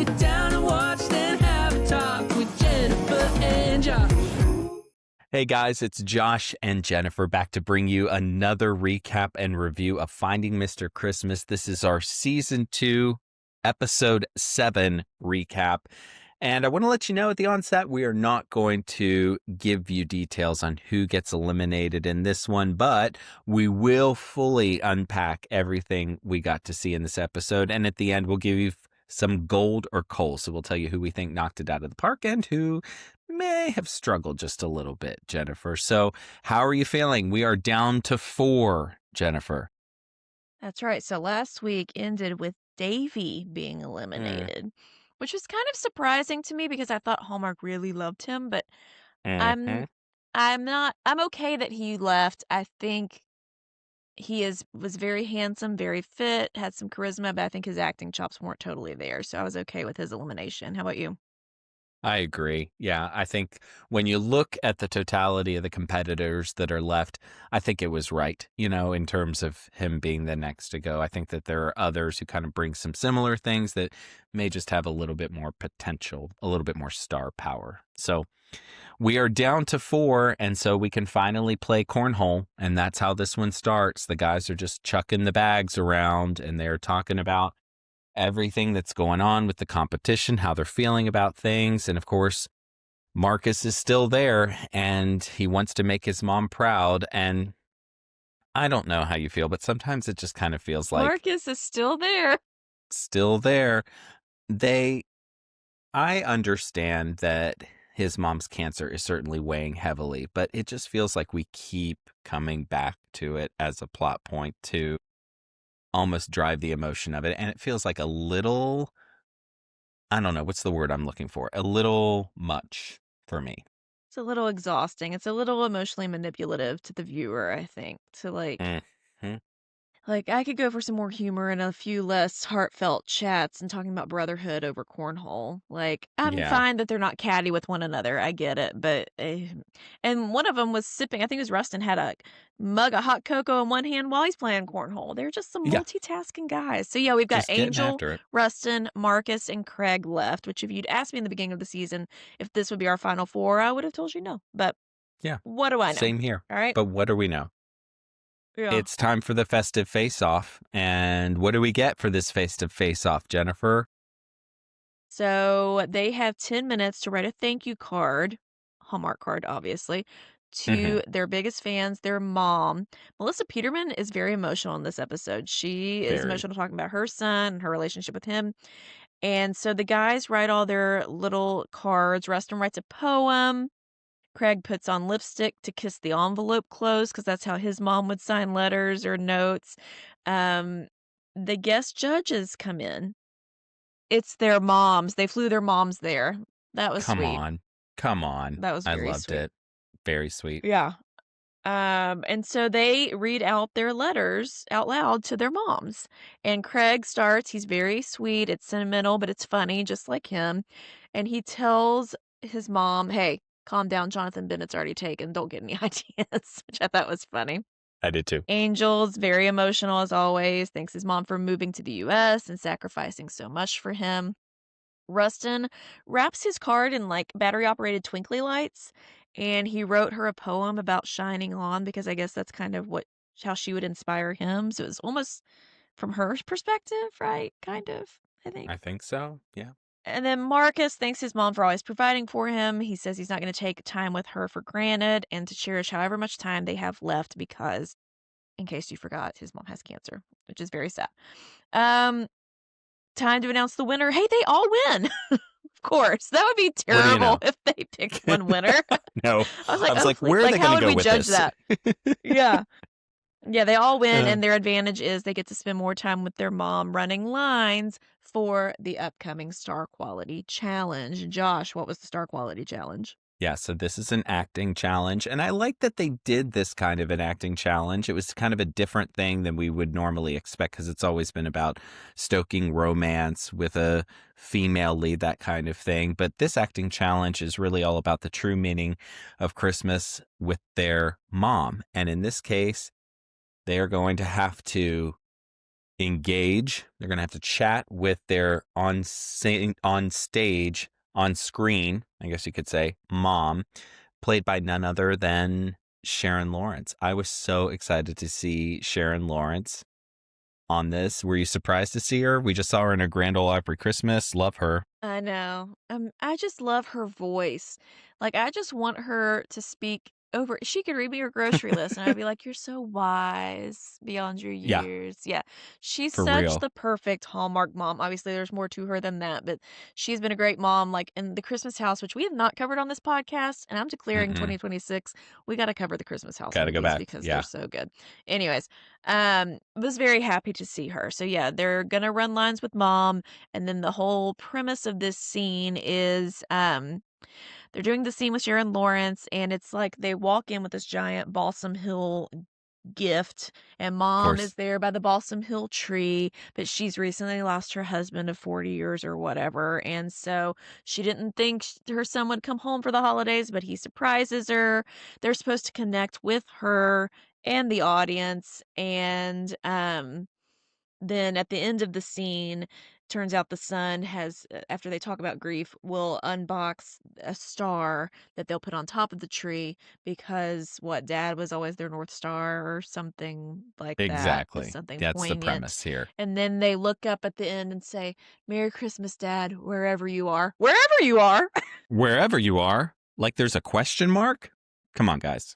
Sit down and watch, then have a talk with Jennifer and Josh. Hey guys, it's Josh and Jennifer back to bring you another recap and review of Finding Mr. Christmas. This is our season 2, episode 7 recap. And I want to let you know at the onset, we are not going to give you details on who gets eliminated in this one, but we will fully unpack everything we got to see in this episode. And at the end, we'll give you some gold or coal. So we'll tell you who we think knocked it out of the park and who may have struggled just a little bit, Jennifer. So how are you feeling? We are down to 4, Jennifer. That's right. So last week ended with Davy being Mm. eliminated, which was kind of surprising to me because I thought Hallmark really loved him, but Mhm. I'm okay that he left. I think was very handsome, very fit, had some charisma, but I think his acting chops weren't totally there. So I was okay with his elimination. How about you? I agree. Yeah, I think when you look at the totality of the competitors that are left, I think it was right, in terms of him being the next to go. I think that there are others who kind of bring some similar things that may just have a little bit more potential, a little bit more star power. So we are down to 4, and so we can finally play cornhole, and that's how this one starts. The guys are just chucking the bags around, and they're talking about everything that's going on with the competition, how they're feeling about things. And of course, Marcus is still there and he wants to make his mom proud. And I don't know how you feel, but sometimes it just kind of feels like Marcus is still there. still there. I understand that his mom's cancer is certainly weighing heavily, but it just feels like we keep coming back to it as a plot point to almost drive the emotion of it. And it feels like a little, I don't know, what's the word I'm looking for? A little much for me. It's a little exhausting. It's a little emotionally manipulative to the viewer, I think, to Mhm. like, I could go for some more humor and a few less heartfelt chats and talking about brotherhood over cornhole. Like, I'm Yeah. fine that they're not catty with one another. I get it. But, and one of them was sipping, I think it was Rustin, had a mug of hot cocoa in one hand while he's playing cornhole. They're just some Yeah. multitasking guys. So, yeah, we've got Just getting Angel, after it. Rustin, Marcus, and Craig left, which if you'd asked me in the beginning of the season if this would be our final 4, I would have told you no. But Yeah. what do I know? Same here. All right. But what do we know? Yeah. It's time for the festive face-off. And what do we get for this festive face-off, Jennifer? So they have 10 minutes to write a thank you card, Hallmark card, obviously, Mhm. to their biggest fans, their mom. Melissa Peterman is very emotional in this episode. She is Very. emotional talking about her son and her relationship with him. And so the guys write all their little cards. Rustin writes a poem. Craig puts on lipstick to kiss the envelope closed because that's how his mom would sign letters or notes. Um, the guest judges come in. It's their moms. They flew their moms there. That was Come sweet. on. Come on. That was I very loved sweet. it. Very sweet. Yeah. And so they read out their letters out loud to their moms. And Craig starts, he's very sweet. It's sentimental, but it's funny, just like him. And he tells his mom, hey, calm down. Jonathan Bennett's already taken. Don't get any ideas, which I thought was funny. I did too. Angel's very emotional as always. Thanks his mom for moving to the US and sacrificing so much for him. Rustin wraps his card in like battery operated twinkly lights, and he wrote her a poem about shining on because I guess that's kind of how she would inspire him. So it's almost from her perspective, right? Kind of, I think. I think so. Yeah. And then Marcus thanks his mom for always providing for him. He says he's not going to take time with her for granted and to cherish however much time they have left because, in case you forgot, his mom has cancer, which is very sad. Time to announce the winner. Hey, they all win. Of course. That would be What do you terrible know? if they picked one winner. No. I was like, I was "Oh, like, please." where are they How going to would go we with judge this? that? Yeah. Yeah, they all win, Uh, and their advantage is they get to spend more time with their mom running lines for the upcoming Star Quality Challenge. Josh, what was the Star Quality Challenge? Yeah, so this is an acting challenge, and I like that they did this kind of an acting challenge. It was kind of a different thing than we would normally expect because it's always been about stoking romance with a female lead, that kind of thing. But this acting challenge is really all about the true meaning of Christmas with their mom. And in this case, they are going to have to engage. They're going to have to chat with their on stage, on screen, I guess you could say, mom, played by none other than Sharon Lawrence. I was so excited to see Sharon Lawrence on this. Were you surprised to see her? We just saw her in a Grand Ole Opry Christmas. Love her. I know. I just love her voice. Like, I just want her to speak over. She could read me her grocery list, and I'd be like, "You're so wise beyond your Yeah, years." Yeah, she's for such real. the perfect Hallmark mom. Obviously, there's more to her than that, but she's been a great mom. Like in the Christmas House, which we have not covered on this podcast, and I'm declaring Mm-mm. 2026 we got to cover the Christmas House Gotta go movies back. because they're Yeah. so good. Anyways, was very happy to see her. So yeah, they're gonna run lines with mom. And then the whole premise of this scene is they're doing the scene with Sharon Lawrence, and it's like they walk in with this giant Balsam Hill gift, and Of mom is course. there by the Balsam Hill tree, but she's recently lost her husband of 40 years or whatever. And so she didn't think her son would come home for the holidays, but he surprises her. They're supposed to connect with her and the audience, and then at the end of the scene, turns out the son has, after they talk about grief, will unbox a star that they'll put on top of the tree because what dad was always their North Star or something like that, is Exactly. something That's the poignant. premise here. And then they look up at the end and say, "Merry Christmas, Dad, wherever you are." Wherever you are. Wherever you are, like there's a question mark? Come on, guys.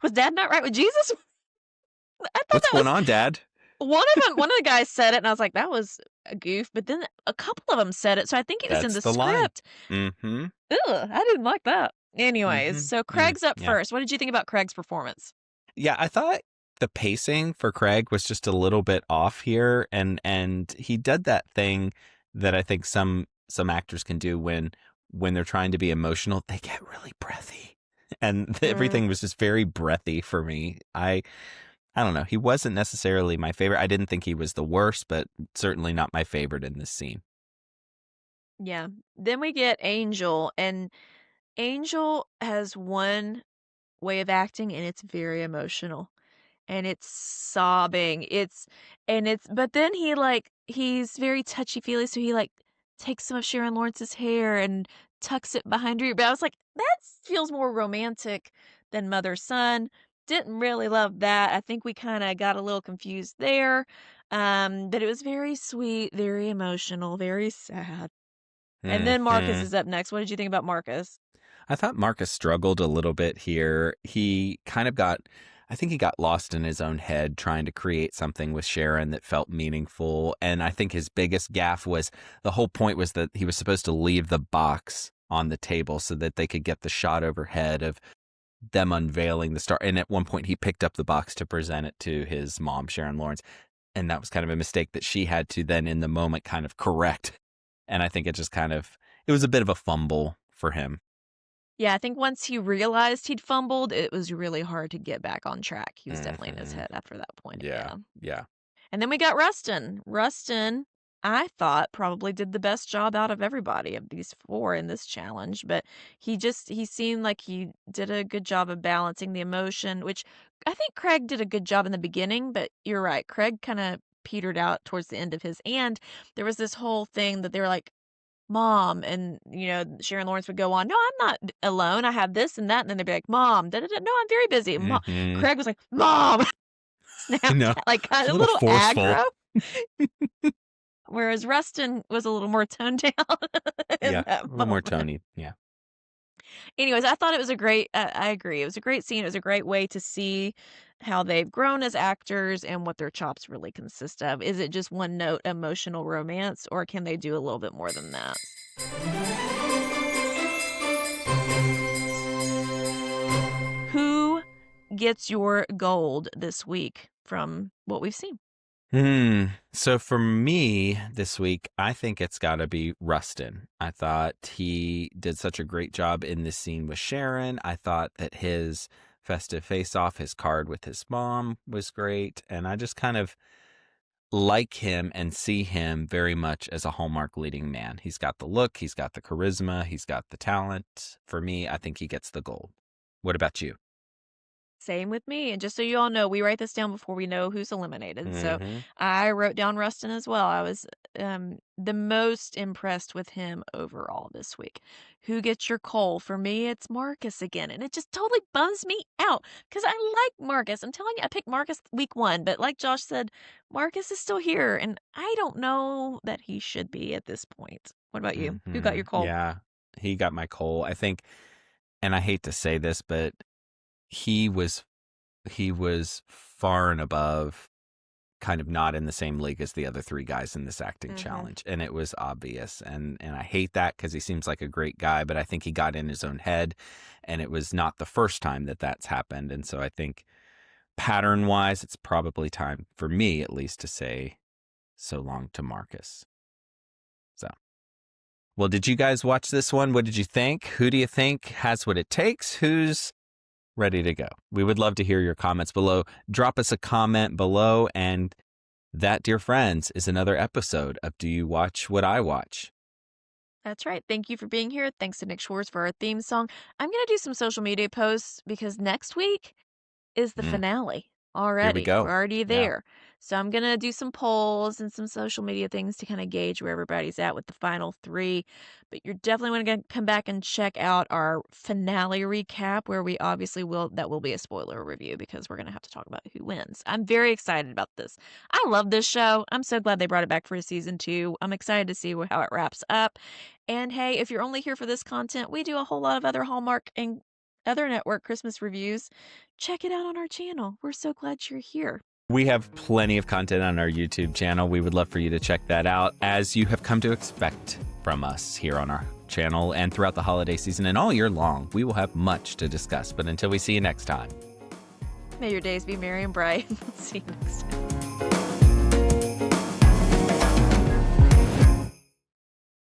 Was Dad not right with Jesus? I thought What's that going was on, Dad? one of the guys said it, and I was like, "That was a goof," but then a couple of them said it, so I think it was in That's the the line. script. Mm-hmm. Ugh, I didn't like that. Anyways, Mm-hmm. so Craig's up Yeah. first. What did you think about Craig's performance? Yeah, I thought the pacing for Craig was just a little bit off here, and he did that thing that I think some actors can do when they're trying to be emotional, they get really breathy. And Mm, everything was just very breathy for me. I don't know. He wasn't necessarily my favorite. I didn't think he was the worst, but certainly not my favorite in this scene. yeah. Then we get Angel, and Angel has one way of acting, and it's very emotional. And it's sobbing. But then he's very touchy-feely, so he, like, takes some of Sharon Lawrence's hair and tucks it behind her ear, but I was like, "That feels more romantic than mother-son." Didn't really love that. I think we kinda got a little confused there, but it was very sweet, very emotional, very sad. And then Marcus Hmm. is up next. What did you think about Marcus? I thought Marcus struggled a little bit here. He kind of I think he got lost in his own head trying to create something with Sharon that felt meaningful. And I think his biggest gaffe was the whole point was that he was supposed to leave the box on the table so that they could get the shot overhead of them unveiling the star. And at one point, he picked up the box to present it to his mom, Sharon Lawrence. And that was kind of a mistake that she had to then, in the moment, kind of correct. And I think it was a bit of a fumble for him. Yeah, I think once he realized he'd fumbled, it was really hard to get back on track. He was definitely in his Hmm. head after that point, Yeah. yeah. Yeah. And then we got Rustin. Rustin, I thought, probably did the best job out of everybody of these 4 in this challenge, but he seemed like he did a good job of balancing the emotion, which I think Craig did a good job in the beginning, but you're right, Craig kinda petered out towards the end of his, and there was this whole thing that they were like, "Mom," and, Sharon Lawrence would go on, "No, I'm not alone, I have this and that," and then they'd be like, "Mom, da da da, no, I'm very busy." Hmm. Craig was like, "Mom!" I know. Snapchat, like, It's a kinda a little little forceful. aggro, whereas Rustin was a little more toned down in Yeah. that A little more moment. Tony. Yeah. Anyways, I thought it was a great I agree, it was a great scene, it was a great way to see how they've grown as actors and what their chops really consist of. Is it just one note emotional romance, or can they do a little bit more than that? Who gets your gold this week from what we've seen? So for me this week, I think it's got to be Rustin. I thought he did such a great job in this scene with Sharon. I thought that his festive face off, his card with his mom was great. And I just kind of like him and see him very much as a Hallmark leading man. He's got the look, he's got the charisma, he's got the talent. For me, I think he gets the gold. What about you? Same with me, and just so you all know, we write this down before we know who's eliminated, so Hmm. I wrote down Rustin as well. I was, the most impressed with him overall this week. Who gets your coal? For me, it's Marcus again, and it just totally bums me out because I like Marcus. I'm telling you, I picked Marcus week 1, but like Josh said, Marcus is still here, and I don't know that he should be at this point. What about you? Who got your coal? Yeah, he got my coal. I think, and I hate to say this, but he was he was far and above, kind of not in the same league as the other three guys in this acting Mhm. challenge, and it was obvious. And I hate that because he seems like a great guy, but I think he got in his own head, and it was not the first time that that's happened. And so I think pattern wise, it's probably time for me, at least, to say so long to Marcus. So, well, did you guys watch this one? What did you think? Who do you think has what it takes? Who's ready to go? We would love to hear your comments below. Drop us a comment below. And that, dear friends, is another episode of Do You Watch What I Watch? That's right. Thank you for being here. Thanks to Nick Schwartz for our theme song. I'm going to do some social media posts because next week is the Mm, finale here we already. We're go. already Yeah. there. So I'm going to do some polls and some social media things to kind of gauge where everybody's at with the final 3. But you're definitely going to come back and check out our finale recap where we obviously that will be a spoiler review because we're going to have to talk about who wins. I'm very excited about this. I love this show. I'm so glad they brought it back for a season 2. I'm excited to see how it wraps up. And hey, if you're only here for this content, we do a whole lot of other Hallmark and other network Christmas reviews. Check it out on our channel. We're so glad you're here. We have plenty of content on our YouTube channel. We would love for you to check that out, as you have come to expect from us here on our channel and throughout the holiday season and all year long. We will have much to discuss. But until we see you next time. May your days be merry and bright. See you next time.